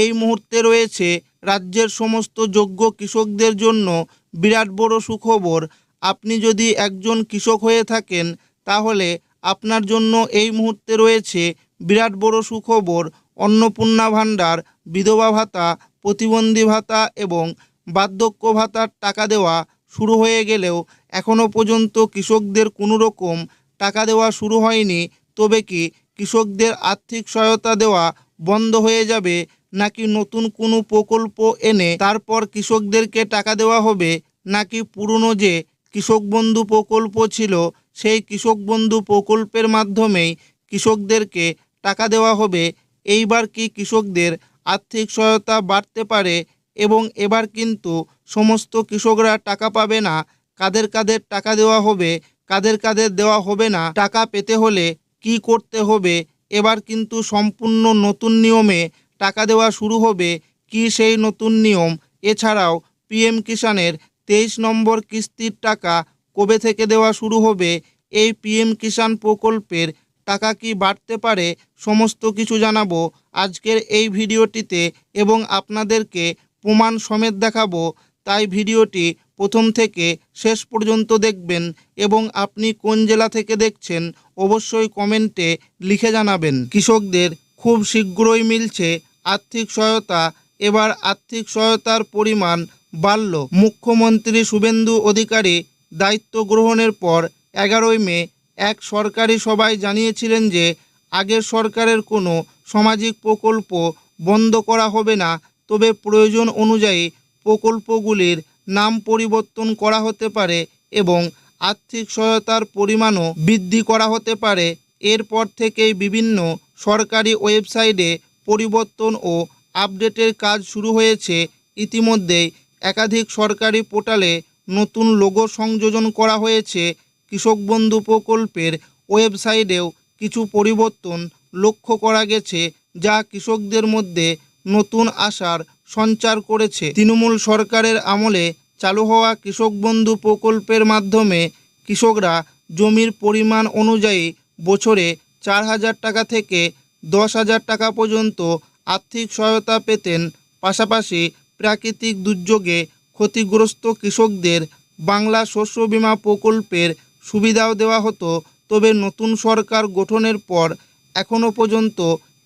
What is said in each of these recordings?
এই মুহূর্তে রয়েছে রাজ্যের সমস্ত যোগ্য কৃষকদের জন্য বিরাট বড় সুখবর। আপনি যদি একজন কৃষক হয়ে থাকেন তাহলে আপনার জন্য এই মুহূর্তে রয়েছে বিরাট বড় সুখবর। অন্নপূর্ণা ভাণ্ডার, বিধবা ভাতা, প্রতিবন্ধী ভাতা এবং বার্ধক্য ভাতার টাকা দেওয়া শুরু হয়ে গেলেও এখনও পর্যন্ত কৃষকদের কোনো রকম টাকা দেওয়া শুরু হয়নি। তবে কি কৃষকদের আর্থিক সহায়তা দেওয়া বন্ধ হয়ে যাবে, নাকি নতুন কোনো প্রকল্প এনে তারপর কৃষকদেরকে টাকা দেওয়া হবে, নাকি পুরনো যে কৃষক বন্ধু প্রকল্প ছিল সেই কৃষক বন্ধু প্রকল্পের মাধ্যমেই কৃষকদেরকে টাকা দেওয়া হবে? এইবার কি কৃষকদের আর্থিক সহায়তা বাড়তে পারে এবং এবার কিন্তু সমস্ত কৃষকরা টাকা পাবে না? কাদের কাদের টাকা দেওয়া হবে, কাদের কাদের দেওয়া হবে না? টাকা পেতে হলে কি করতে হবে? এবার কিন্তু সম্পূর্ণ নতুন নিয়মে টাকা দেওয়া শুরু হবে। কি সেই নতুন নিয়ম? এছাড়াও পিএম কিষাণের 23 নম্বর কিস্তির টাকা কবে থেকে দেওয়া শুরু হবে? এই পিএম কিষাণ প্রকল্পের টাকা কি বাড়তে পারে? সমস্ত কিছু জানাবো আজকের এই ভিডিওটিতে এবং আপনাদেরকে প্রমাণ সমেত দেখাবো। তাই ভিডিওটি প্রথম থেকে শেষ পর্যন্ত দেখবেন এবং আপনি কোন জেলা থেকে দেখছেন অবশ্যই কমেন্টে লিখে জানাবেন। কৃষকদের খুব শীঘ্রই মিলছে আর্থিক সহায়তা। এবার আর্থিক সহায়তার পরিমাণ বাড়ল। মুখ্যমন্ত্রী শুভেন্দু অধিকারী দায়িত্ব গ্রহণের পর 11ই মে এক সরকারি সভায় জানিয়েছিলেন যে আগের সরকারের কোনো সামাজিক প্রকল্প বন্ধ করা হবে না, তবে প্রয়োজন অনুযায়ী প্রকল্পগুলির নাম পরিবর্তন করা হতে পারে এবং আর্থিক সহায়তার পরিমাণও বৃদ্ধি করা হতে পারে। এরপর থেকেই বিভিন্ন সরকারি ওয়েবসাইটে পরিবর্তন ও আপডেটের কাজ শুরু হয়েছে। ইতিমধ্যেই একাধিক সরকারি পোর্টালে নতুন লোগো সংযোজন করা হয়েছে। কৃষক বন্ধু প্রকল্পের ওয়েবসাইটেও কিছু পরিবর্তন লক্ষ্য করা গেছে, যা কৃষকদের মধ্যে নতুন আশার সঞ্চার করেছে। তৃণমূল সরকারের আমলে চালু হওয়া কৃষক বন্ধু প্রকল্পের মাধ্যমে কৃষকরা জমির পরিমাণ অনুযায়ী বছরে 4,000 টাকা থেকে 10,000 টাকা পর্যন্ত আর্থিক সহায়তা পেতেন। পাশাপাশি প্রাকৃতিক দুর্যোগে ক্ষতিগ্রস্ত কৃষকদের বাংলা শস্য বীমা প্রকল্পের সুবিধাও দেওয়া হতো। তবে নতুন সরকার গঠনের পর এখনও পর্যন্ত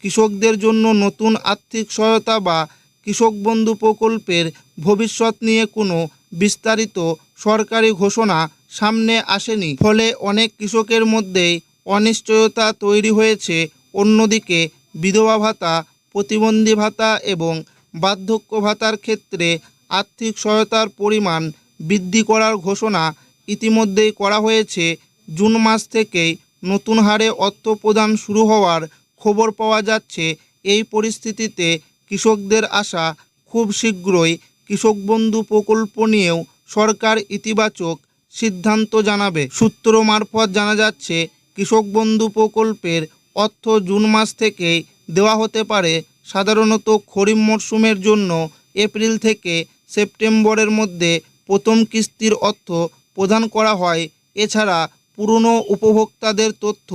কৃষকদের জন্য নতুন আর্থিক সহায়তা বা কৃষক বন্ধু প্রকল্পের ভবিষ্যৎ নিয়ে কোনো বিস্তারিত সরকারি ঘোষণা সামনে আসেনি। ফলে অনেক কৃষকের মধ্যেই অনিশ্চয়তা তৈরি হয়েছে। অন্যদিকে বিধবা ভাতা, প্রতিবন্ধী ভাতা এবং বার্ধক্য ভাতার ক্ষেত্রে আর্থিক সহায়তার পরিমাণ বৃদ্ধি করার ঘোষণা ইতিমধ্যেই করা হয়েছে। জুন মাস থেকেই নতুন হারে অর্থ প্রদান শুরু হওয়ার খবর পাওয়া যাচ্ছে। এই পরিস্থিতিতে কৃষকদের আশা খুব শীঘ্রই কৃষক বন্ধু প্রকল্প নিয়েও সরকার ইতিবাচক সিদ্ধান্ত জানাবে। সূত্র মারফত জানা যাচ্ছে কৃষক বন্ধু প্রকল্পের অর্থ জুন মাস থেকেই দেওয়া হতে পারে। সাধারণত খরিফ মরশুমের জন্য এপ্রিল থেকে সেপ্টেম্বরের মধ্যে প্রথম কিস্তির অর্থ প্রদান করা হয়। এছাড়া পুরনো উপভোক্তাদের তথ্য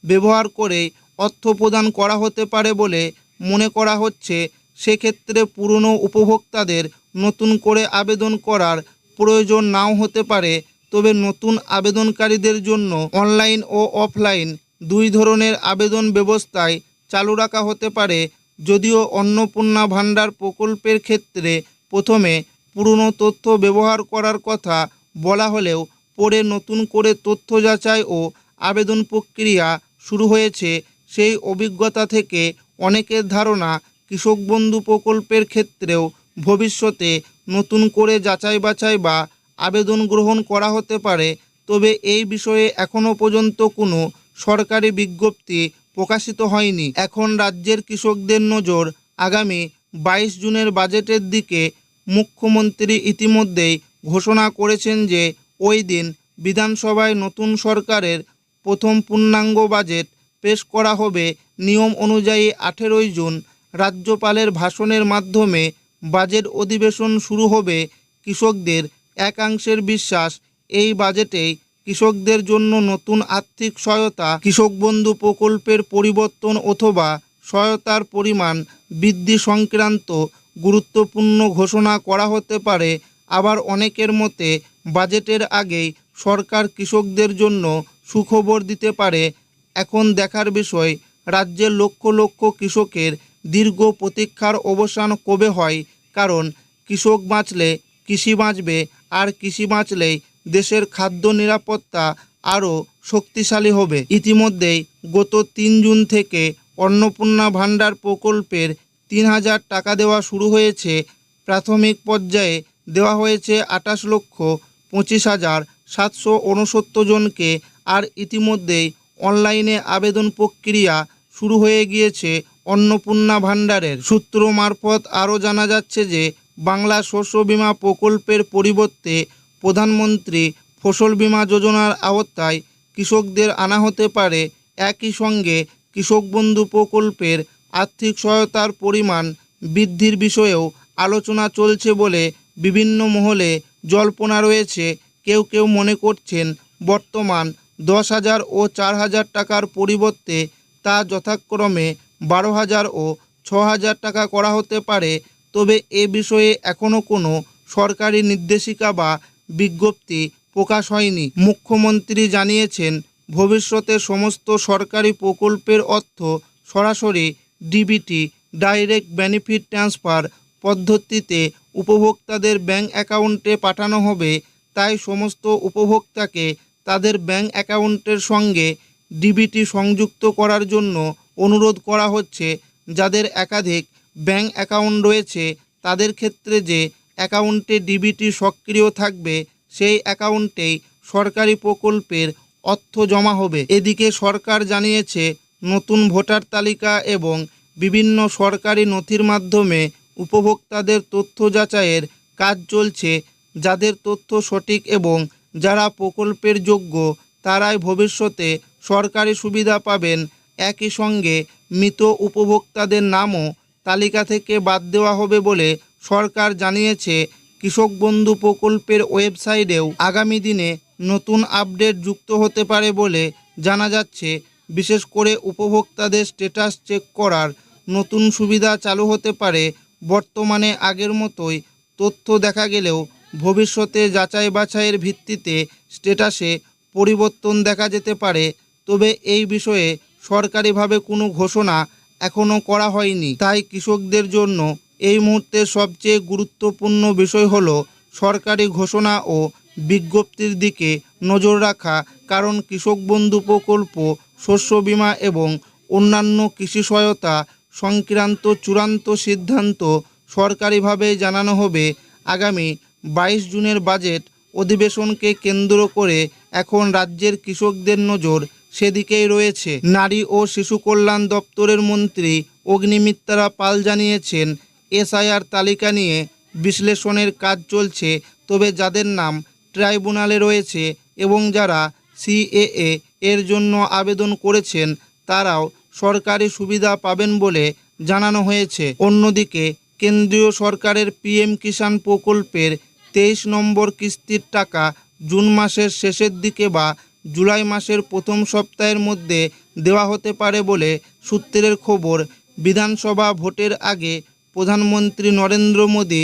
ব্যবহার করে অর্থ প্রদান করা হতে পারে বলে মনে করা হচ্ছে। সেক্ষেত্রে পুরনো উপভোক্তাদের নতুন করে আবেদন করার প্রয়োজন নাও হতে পারে। তবে নতুন আবেদনকারীদের জন্য অনলাইন ও অফলাইন দুই ধরনের আবেদন ব্যবস্থায় চালু রাখা হতে পারে। যদিও অন্নপূর্ণা ভাণ্ডার প্রকল্পের ক্ষেত্রে প্রথমে পুরনো তথ্য ব্যবহার করার কথা বলা হলেও পরে নতুন করে তথ্য যাচাই ও আবেদন প্রক্রিয়া শুরু হয়েছে। সেই অভিজ্ঞতা থেকে অনেকের ধারণা কৃষক বন্ধু প্রকল্পের ক্ষেত্রেও ভবিষ্যতে নতুন করে যাচাই বাছাই বা আবেদন গ্রহণ করা হতে পারে। তবে এই বিষয়ে এখনও পর্যন্ত কোনো সরকারি বিজ্ঞপ্তি প্রকাশিত হয়নি। এখন রাজ্যের কৃষকদের নজর আগামী 22 জুনের বাজেটের দিকে। মুখ্যমন্ত্রী ইতিমধ্যেই ঘোষণা করেছেন যে ওই দিন বিধানসভায় নতুন সরকারের প্রথম পূর্ণাঙ্গ বাজেট পেশ করা হবে। নিয়ম অনুযায়ী 18ই জুন রাজ্যপালের ভাষণের মাধ্যমে বাজেট অধিবেশন শুরু হবে। কৃষকদের একাংশের বিশ্বাস এই বাজেটেই কৃষকদের জন্য নতুন আর্থিক সহায়তা, কৃষক বন্ধু প্রকল্পের পরিবর্তন অথবা সহায়তার পরিমাণ বৃদ্ধি সংক্রান্ত গুরুত্বপূর্ণ ঘোষণা করা হতে পারে। আবার অনেকের মতে বাজেটের আগেই সরকার কৃষকদের জন্য সুখবর দিতে পারে। এখন দেখার বিষয় রাজ্যের লক্ষ লক্ষ কৃষকের দীর্ঘ প্রতীক্ষার অবসান কবে হয়। কারণ কৃষক বাঁচলে কৃষি বাঁচবে, আর কৃষি বাঁচলেই দেশের খাদ্য নিরাপত্তা আরও শক্তিশালী হবে। ইতিমধ্যেই গত 3 জুন থেকে অন্নপূর্ণা ভাণ্ডার প্রকল্পের 3,000 টাকা দেওয়া শুরু হয়েছে। প্রাথমিক পর্যায়ে দেওয়া হয়েছে 28,25,769 জনকে। আর ইতিমধ্যেই অনলাইনে আবেদন প্রক্রিয়া শুরু হয়ে গিয়েছে অন্নপূর্ণা ভাণ্ডারের। সূত্র মারফত আরও জানা যাচ্ছে যে বাংলা শস্য বীমা প্রকল্পের পরিবর্তে প্রধানমন্ত্রী ফসল বীমা যোজনার আওতায় কৃষকদের আনা হতে পারে। একই সঙ্গে কৃষক বন্ধু প্রকল্পের আর্থিক সহায়তার পরিমাণ বৃদ্ধির বিষয়েও আলোচনা চলছে বলে বিভিন্ন মহলে জল্পনা রয়েছে। কেউ কেউ মনে করছেন বর্তমান 10,000 ও 4,000 টাকার পরিবর্তে তা যথাক্রমে 12,000 ও 6,000 টাকা করা হতে পারে। তবে এ বিষয়ে এখনও কোনো সরকারি নির্দেশিকা বা বিজ্ঞপ্তি প্রকাশ হয়নি। মুখ্যমন্ত্রী জানিয়েছেন, ভবিষ্যতে সমস্ত সরকারি প্রকল্পের অর্থ সরাসরি ডিবিটি ডাইরেক্ট বেনিফিট ট্রান্সফার পদ্ধতিতে উপভোক্তাদের ব্যাংক অ্যাকাউন্টে পাঠানো হবে। তাই সমস্ত উপভোক্তাকে তাদের ব্যাংক অ্যাকাউন্টের সঙ্গে ডিবিটি সংযুক্ত করার জন্য অনুরোধ করা হচ্ছে। যাদের একাধিক ব্যাংক অ্যাকাউন্ট রয়েছে তাদের ক্ষেত্রে যে অ্যাকাউন্টে ডিবিটি সক্রিয় থাকবে সেই অ্যাকাউন্টেই সরকারি প্রকল্পের অর্থ জমা হবে। এদিকে সরকার জানিয়েছে, নতুন ভোটার তালিকা এবং বিভিন্ন সরকারি নথির মাধ্যমে উপভোক্তাদের তথ্য যাচাইয়ের কাজ চলছে। যাদের তথ্য সঠিক এবং যারা প্রকল্পের যোগ্য তারাই ভবিষ্যতে সরকারি সুবিধা পাবেন। একই সঙ্গে মৃত উপভোক্তাদের নামও তালিকা থেকে বাদ দেওয়া হবে বলে সরকার জানিয়েছে। কৃষক বন্ধু প্রকল্পের ওয়েবসাইটেও আগামী দিনে নতুন আপডেট যুক্ত হতে পারে বলে জানা যাচ্ছে। বিশেষ করে উপভোক্তাদের স্ট্যাটাস চেক করার নতুন সুবিধা চালু হতে পারে। বর্তমানে আগের মতোই তথ্য দেখা গেলেও ভবিষ্যতে যাচাই বাছাইয়ের ভিত্তিতে স্ট্যাটাসে পরিবর্তন দেখা যেতে পারে। তবে এই বিষয়ে সরকারিভাবে কোনো ঘোষণা এখনও করা হয়নি। তাই কৃষকদের জন্য এই মুহূর্তে সবচেয়ে গুরুত্বপূর্ণ বিষয় হলো সরকারি ঘোষণা ও বিজ্ঞপ্তির দিকে নজর রাখা। কারণ কৃষক বন্ধু প্রকল্প, শস্য বীমা এবং অন্যান্য কৃষি সহায়তা সংক্রান্ত চূড়ান্ত সিদ্ধান্ত সরকারিভাবে জানানো হবে। আগামী 22 জুনের বাজেট অধিবেশনকে কেন্দ্র করে এখন রাজ্যের কৃষকদের নজর সেদিকেই রয়েছে। নারী ও শিশু কল্যাণ দপ্তরের মন্ত্রী অগ্নিমিত্রা পাল জানিয়েছেন, এসআইআর তালিকা নিয়ে বিশ্লেষণের কাজ চলছে। তবে যাদের নাম ট্রাইব্যুনালে রয়েছে এবং যারা সিএএ এর জন্য আবেদন করেছেন তারাও সরকারি সুবিধা পাবেন বলে জানানো হয়েছে। অন্যদিকে কেন্দ্রীয় সরকারের পিএম কিষাণ প্রকল্পের 23 নম্বর কিস্তির টাকা জুন মাসের শেষের দিকে বা জুলাই মাসের প্রথম সপ্তাহের মধ্যে দেওয়া হতে পারে বলে সূত্রের খবর। বিধানসভা ভোটের আগে প্রধানমন্ত্রী নরেন্দ্র মোদী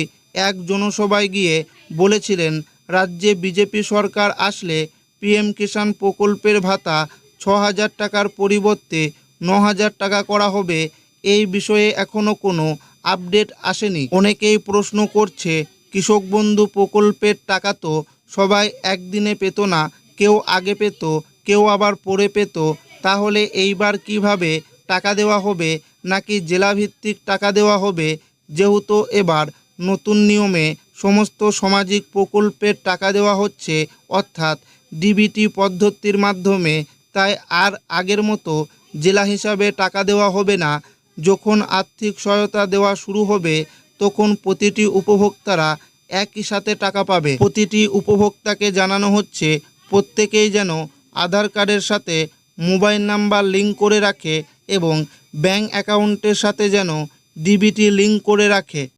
এক জনসভায় গিয়ে বলেছিলেন, রাজ্যে বিজেপি সরকার আসলে পিএম কিষাণ প্রকল্পের ভাতা 6,000 টাকার পরিবর্তে 9,000 টাকা করা হবে। এই বিষয়ে এখনও কোনো আপডেট আসেনি। অনেকেই প্রশ্ন করছে, কৃষক বন্ধু প্রকল্পের টাকা তো সবাই একদিনে পেত না, কেউ আগে পেত, কেউ আবার পরে পেত। তাহলে এইবার কিভাবে টাকা দেওয়া হবে? নাকি জেলাভিত্তিক টাকা দেওয়া হবে? যেহেতু এবার নতুন নিয়মে সমস্ত সামাজিক প্রকল্পের টাকা দেওয়া হচ্ছে, অর্থাৎ ডিবিটি পদ্ধতির মাধ্যমে, তাই আর আগের মতো জেলা হিসাবে টাকা দেওয়া হবে না। যখন আর্থিক সহায়তা দেওয়া শুরু হবে তখন প্রতিটি উপভোক্তারা একই সাথে টাকা পাবে। প্রতিটি উপভোক্তাকে জানানো হচ্ছে প্রত্যেকেই যেন আধার কার্ডের সাথে মোবাইল নাম্বার লিঙ্ক করে রাখে এবং ব্যাংক অ্যাকাউন্টের সাথে যেন ডিবিটি লিঙ্ক করে রাখে।